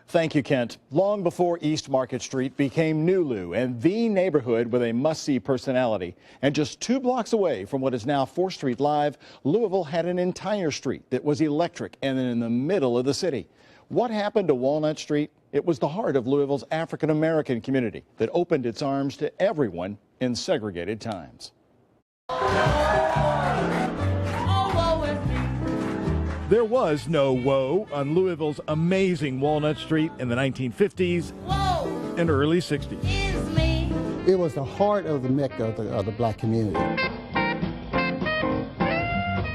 Thank you, Kent. Long before East Market Street became Nulu and the neighborhood with a must-see personality, and just 2 blocks away from what is now 4th Street Live, Louisville had an entire street that was electric and in the middle of the city. What happened to Walnut Street? It was the heart of Louisville's African-American community that opened its arms to everyone in segregated times. There was no woe on Louisville's amazing Walnut Street in the 1950s and early 60s. It was the heart of the Mecca of the black community.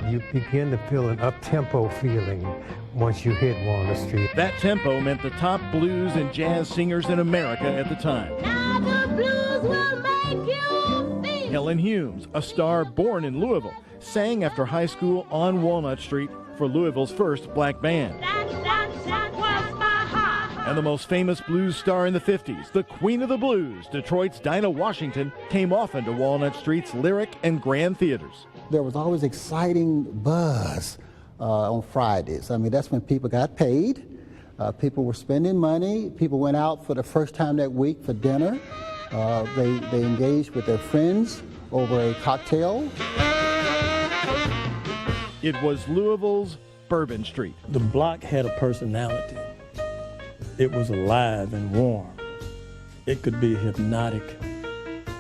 You begin to feel an up-tempo feeling once you hit Walnut Street. That tempo meant the top blues and jazz singers in America at the time. Now the blues will make you feel. Helen Humes, a star born in Louisville, sang after high school on Walnut Street for Louisville's first black band. That was my heart. And the most famous blues star in the 50s, the Queen of the Blues, Detroit's Dinah Washington, came often to Walnut Street's Lyric and Grand Theaters. There was always exciting buzz on Fridays. I mean, that's when people got paid. People were spending money. People went out for the first time that week for dinner. They engaged with their friends over a cocktail. It was Louisville's Bourbon Street. The block had a personality. It was alive and warm. It could be hypnotic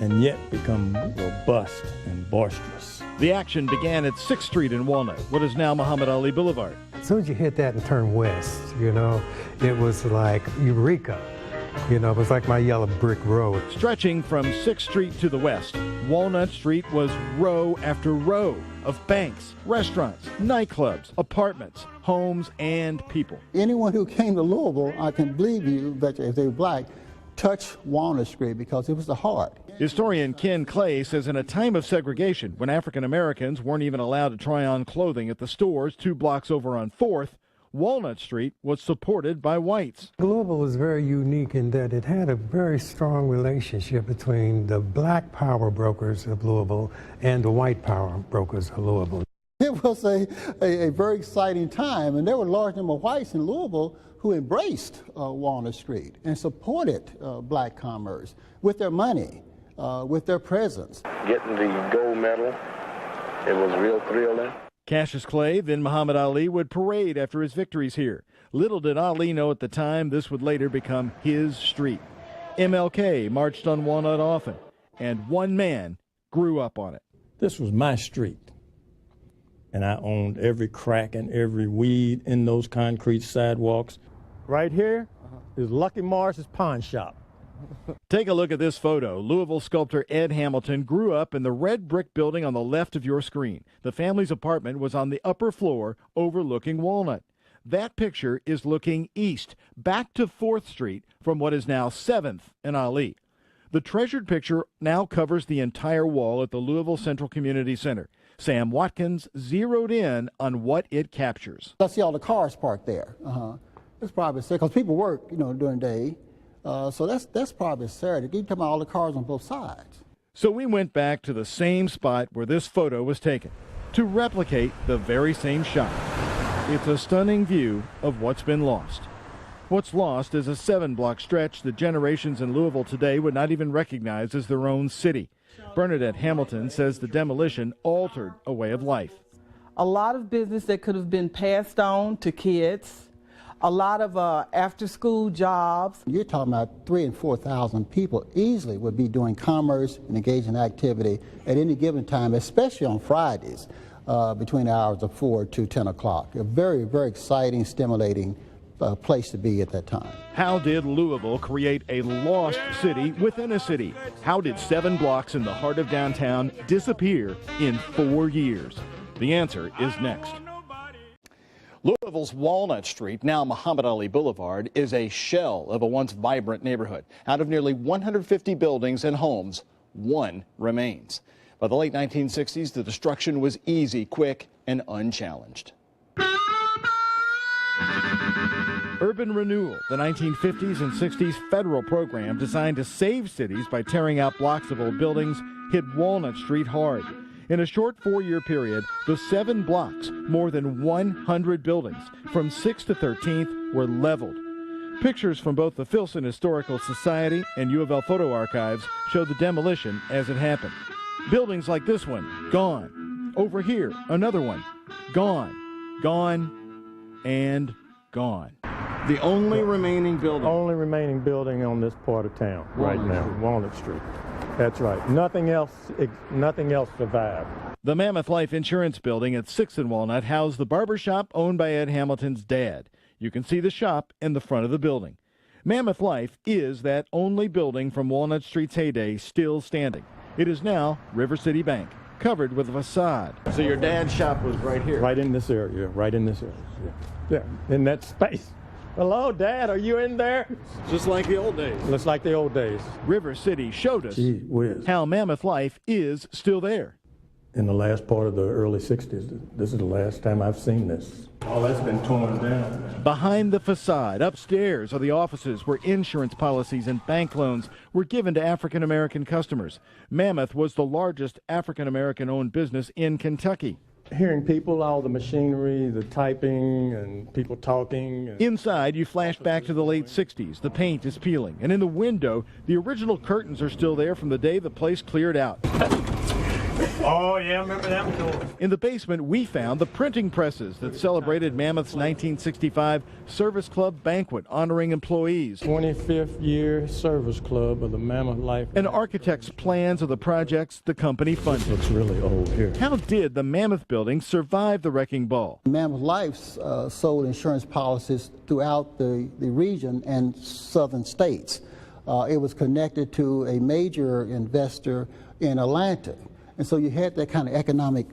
and yet become robust and boisterous. The action began at 6th Street in Walnut, what is now Muhammad Ali Boulevard. As soon as you hit that and turn west, you know, it was like Eureka. You know, it was like my yellow brick road. Stretching from 6th Street to the west, Walnut Street was row after row of banks, restaurants, nightclubs, apartments, homes, and people. Anyone who came to Louisville, I can believe you, bet you, if they were black, touched Walnut Street because it was the heart. Historian Ken Clay says in a time of segregation, when African Americans weren't even allowed to try on clothing at the stores 2 blocks over on 4th, Walnut Street was supported by whites. Louisville was very unique in that it had a very strong relationship between the black power brokers of Louisville and the white power brokers of Louisville. It was a very exciting time, and there were a large number of whites in Louisville who embraced Walnut Street and supported black commerce with their money, with their presence. Getting the gold medal, it was real thrilling. Cassius Clay, then Muhammad Ali, would parade after his victories here. Little did Ali know at the time this would later become his street. MLK marched on Walnut often, and one man grew up on it. This was my street, and I owned every crack and every weed in those concrete sidewalks. Right here is Lucky Morris's pawn shop. Take a look at this photo. Louisville sculptor Ed Hamilton grew up in the red brick building on the left of your screen. The family's apartment was on the upper floor overlooking Walnut. That picture is looking east, back to 4th Street from what is now 7th and Ali. The treasured picture now covers the entire wall at the Louisville Central Community Center. Sam Watkins zeroed in on what it captures. I see all the cars parked there. It's probably because people work, you know, during the day. So that's probably Saturday. You're talking about all the cars on both sides. So we went back to the same spot where this photo was taken to replicate the very same shot. It's a stunning view of what's been lost. What's lost is a 7-block stretch that generations in Louisville today would not even recognize as their own city. Bernadette Hamilton says the demolition altered a way of life. A lot of business that could have been passed on to kids. A lot of after-school jobs. You're talking about 3,000 and 4,000 people easily would be doing commerce and engaging in activity at any given time, especially on Fridays, between the hours of 4 to 10 o'clock. A very, very exciting, stimulating place to be at that time. How did Louisville create a lost city within a city? How did 7 blocks in the heart of downtown disappear in 4 years? The answer is next. Louisville's Walnut Street, now Muhammad Ali Boulevard, is a shell of a once vibrant neighborhood. Out of nearly 150 buildings and homes, 1 remains. By the late 1960s, the destruction was easy, quick, and unchallenged. Urban Renewal, the 1950s and 60s federal program designed to save cities by tearing out blocks of old buildings, hit Walnut Street hard. In a short 4-year period, the 7 blocks, more than 100 buildings, from 6th to 13th, were leveled. Pictures from both the Filson Historical Society and U of L photo archives show the demolition as it happened. Buildings like this one, gone. Over here, another one, gone, gone, and gone. The only remaining building. Only remaining building on this part of town right now, Walnut Street. That's right. Nothing else survived. The Mammoth Life Insurance Building at 6th and Walnut housed the barber shop owned by Ed Hamilton's dad. You can see the shop in the front of the building. Mammoth Life is that only building from Walnut Street's heyday still standing. It is now River City Bank, covered with a facade. So your dad's shop was right here? Right in this area, right in this area. Yeah, in that space. Hello, Dad, are you in there? Just like the old days. Looks like the old days. River City showed us Gee whiz. how Mammoth Life is still there. In the last part of the early 60s, this is the last time I've seen this. All that's been torn down. Behind the facade, upstairs, are the offices where insurance policies and bank loans were given to African American customers. Mammoth was the largest African American owned business in Kentucky. Hearing people, all the machinery, the typing, and people talking. Inside, you flash back to the late 60s. The paint is peeling, and in the window, the original curtains are still there from the day the place cleared out. Oh, yeah, I remember that one. In the basement, we found the printing presses that celebrated Mammoth's 1965 Service Club banquet honoring employees. 25th year service club of the Mammoth Life. And architects' plans of the projects the company funded. Looks really old here. How did the Mammoth building survive the wrecking ball? Mammoth Life sold insurance policies throughout the region and southern states. It was connected to a major investor in Atlanta. And so you had that kind of economic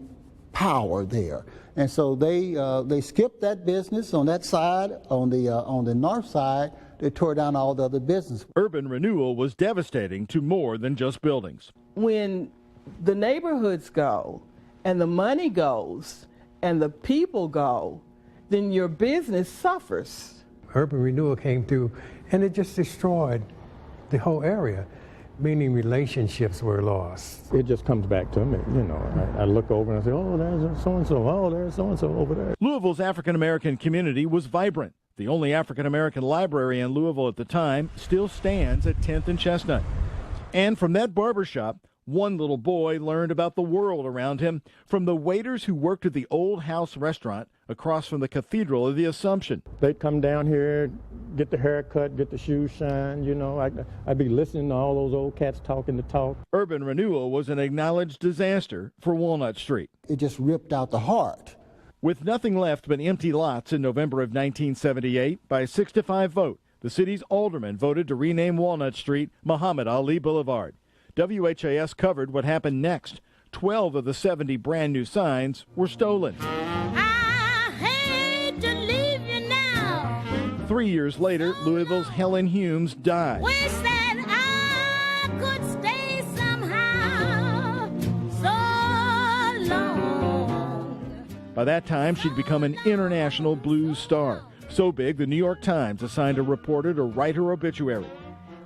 power there. And so they skipped that business on that side. On the north side, they tore down all the other business. Urban renewal was devastating to more than just buildings. When the neighborhoods go and the money goes and the people go, then your business suffers. Urban renewal came through and it just destroyed the whole area, meaning relationships were lost. It just comes back to me, you know. I look over and I say, oh, there's so-and-so, oh, there's so-and-so over there. Louisville's African-American community was vibrant. The only African-American library in Louisville at the time still stands at 10th and Chestnut. And from that barbershop, one little boy learned about the world around him from the waiters who worked at the Old House restaurant across from the Cathedral of the Assumption. They'd come down here, get the haircut, get the shoes shined, you know. I'd be listening to all those old cats talking the talk. Urban renewal was an acknowledged disaster for Walnut Street. It just ripped out the heart. With nothing left but empty lots in November of 1978, by a 6-5 vote, the city's aldermen voted to rename Walnut Street Muhammad Ali Boulevard. WHAS covered what happened next. 12 of the 70 brand new signs were stolen. I hate to leave you now. 3 years later, Louisville's Helen Humes died. Wish that I could stay somehow so long. By that time, she'd become an international blues star. So big, the New York Times assigned a reporter to write her obituary.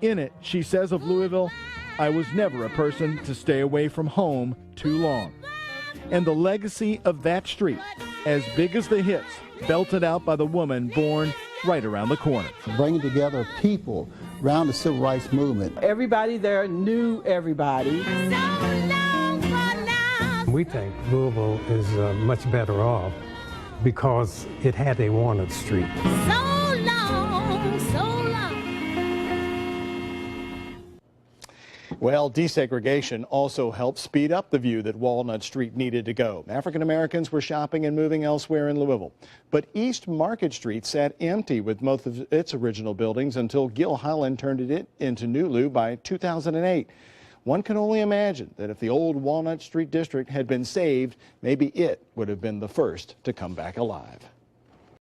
In it, she says of Louisville, "I was never a person to stay away from home too long." And the legacy of that street, as big as the hits, belted out by the woman born right around the corner. Bringing together people around the civil rights movement. Everybody there knew everybody. So long for now. We think Louisville is much better off because it had a Walnut Street. So long, so long. Well, desegregation also helped speed up the view that Walnut Street needed to go. African Americans were shopping and moving elsewhere in Louisville. But East Market Street sat empty with most of its original buildings until Gil Holland turned it into New Lou by 2008. One can only imagine that if the old Walnut Street district had been saved, maybe it would have been the first to come back alive.